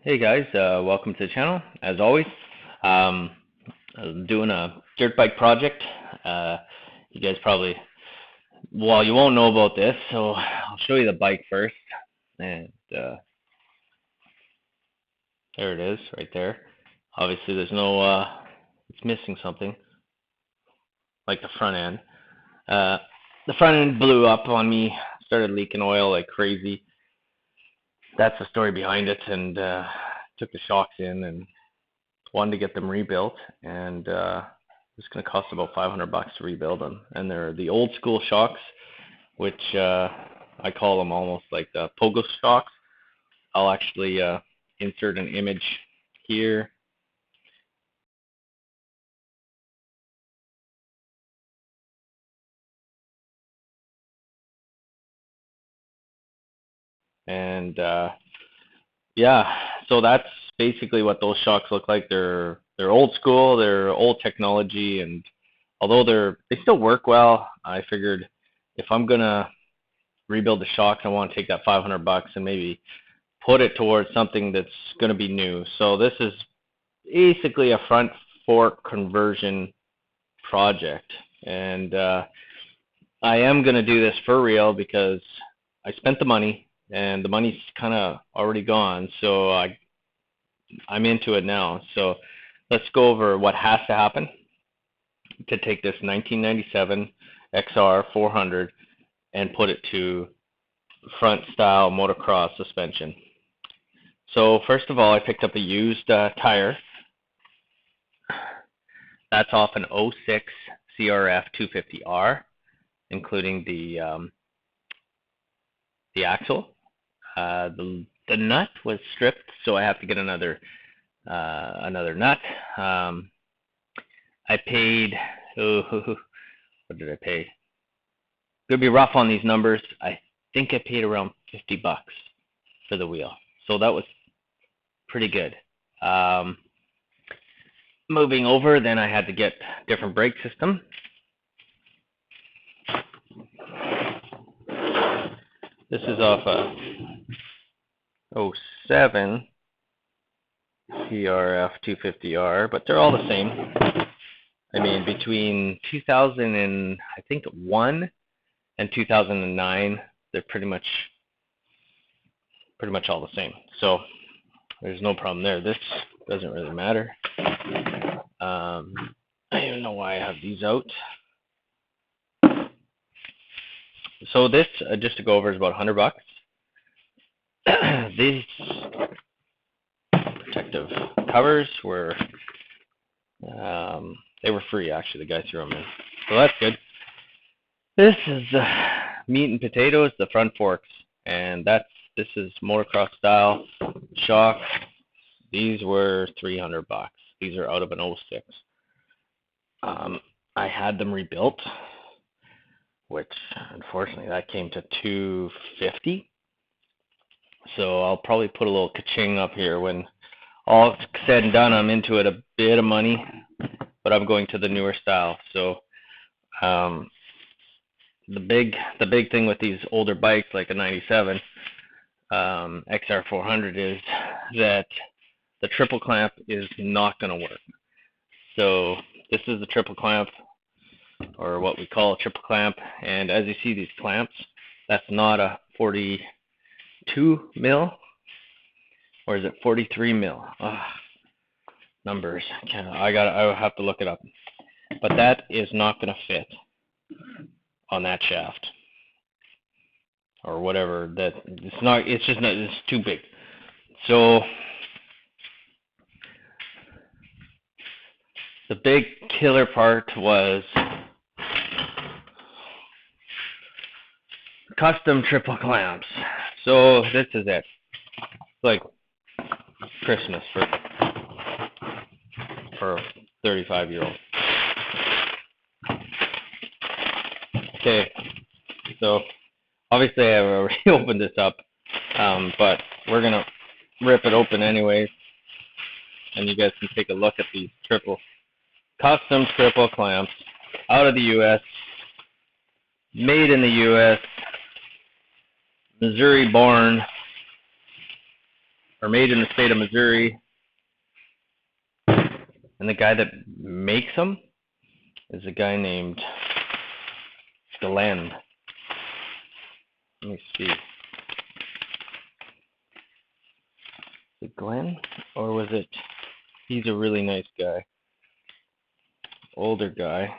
Hey guys, welcome to the channel. As always, um, I'm doing a dirt bike project. You guys probably, well, you won't know about this, so I'll show you the bike first. And there it is, right there. Obviously, there's no, it's missing something, like the front end. The front end blew up on me, started leaking oil like crazy. That's the story behind it, and took the shocks in and wanted to get them rebuilt, and it's going to cost about $500 to rebuild them. And they're the old school shocks, which I call them almost like the pogo shocks. I'll actually insert an image here. And yeah, so that's basically what those shocks look like. They're old school, they're old technology, and although they still work well, I figured if I'm gonna rebuild the shocks, I want to take that $500 and maybe put it towards something that's going to be new. So this is basically a front fork conversion project, and I am going to do this for real because I spent the money and the money's kind of already gone, so I'm into it now. So let's go over what has to happen to take this 1997 XR 400 and put it to front style motocross suspension. So first of all, I picked up a used tire. That's off an 06 CRF 250R, including the axle. The nut was stripped, so I have to get another nut. I paid, what did I pay? Gonna be rough on these numbers. I think I paid around $50 for the wheel, so that was pretty good. Moving over, then I had to get different brake system. This is off a 07 CRF 250R, but they're all the same. I mean, between 2001 and 2009, they're pretty much all the same. So there's no problem there. This doesn't really matter. I don't even know why I have these out. So this, just to go over, is about $100. These protective covers were, they were free actually. The guy threw them in, so that's good. This is meat and potatoes, the front forks, and this is motocross style shocks. These were $300. These are out of an 06. I had them rebuilt, which unfortunately that came to $250. So I'll probably put a little ka-ching up here when all said and done. I'm into it a bit of money, but I'm going to the newer style. So the big thing with these older bikes like a 97 XR 400 is that the triple clamp is not going to work. So this is the triple clamp, or what we call a triple clamp, and as you see these clamps, that's not a 42 mil, or is it 43 mil? Numbers, I have to look it up, but that is not going to fit on that shaft or whatever. That it's too big. So the big killer part was custom triple clamps. So this is it. It's like Christmas for a 35-year-old. Okay, so obviously I've already opened this up, but we're gonna rip it open anyways, and you guys can take a look at these custom triple clamps out of the U.S., made in the U.S., Missouri born, are made in the state of Missouri, and the guy that makes them is a guy named Glenn. Let me see. Is it Glenn, or was it? He's a really nice guy, older guy.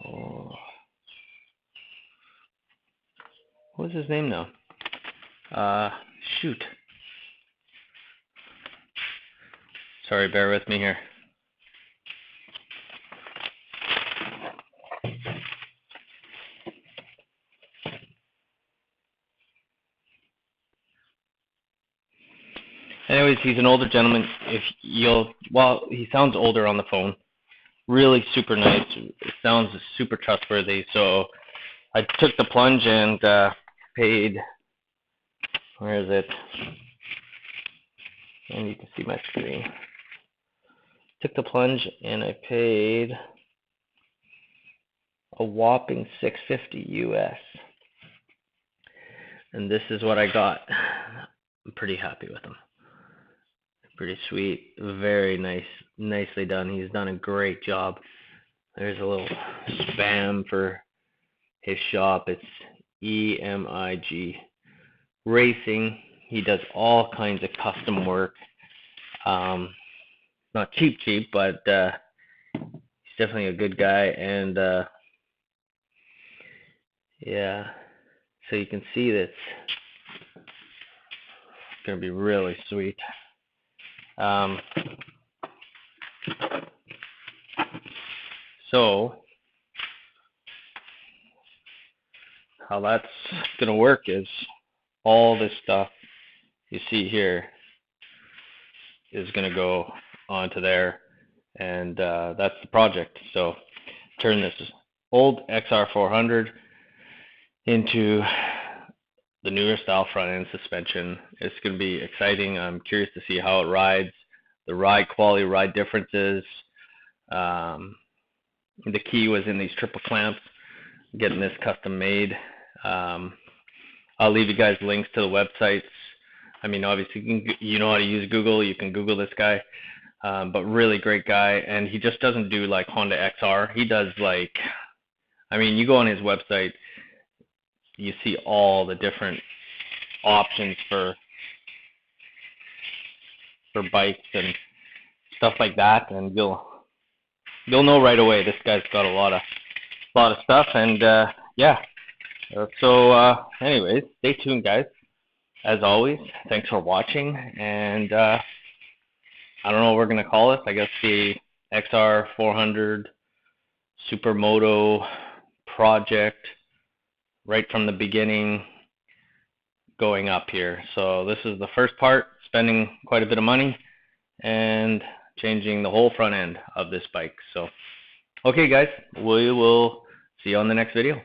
Oh, what's his name now? Shoot. Sorry, bear with me here. Anyways, he's an older gentleman. He sounds older on the phone. Really super nice. It sounds super trustworthy. So I took the plunge and paid. Where is it? And you can see my screen. Took the plunge and I paid a whopping $650 US. And this is what I got. I'm pretty happy with them. Pretty sweet, very nice, nicely done. He's done a great job. There's a little spam for his shop. It's EMIG Racing. He does all kinds of custom work. Not cheap, but he's definitely a good guy. And yeah, so you can see that it's gonna be really sweet. So how that's gonna work is all this stuff you see here is gonna go onto there, and that's the project. So turn this old XR400 into the newer style front end suspension. It's going to be exciting. I'm curious to see how it rides, the ride quality, ride differences. The key was in these triple clamps, getting this custom made. I'll leave you guys links to the websites. I mean, obviously, you know how to use Google. You can Google this guy, but really great guy. And he just doesn't do like Honda XR. He does like, I mean, you go on his website, you see all the different options for bikes and stuff like that, and you'll know right away this guy's got a lot of stuff. And yeah, so anyways, stay tuned, guys. As always, thanks for watching, and I don't know what we're gonna call this. I guess the XR400 Supermoto project, right from the beginning going up here. So this is the first part, spending quite a bit of money and changing the whole front end of this bike. So okay guys, we will see you on the next video.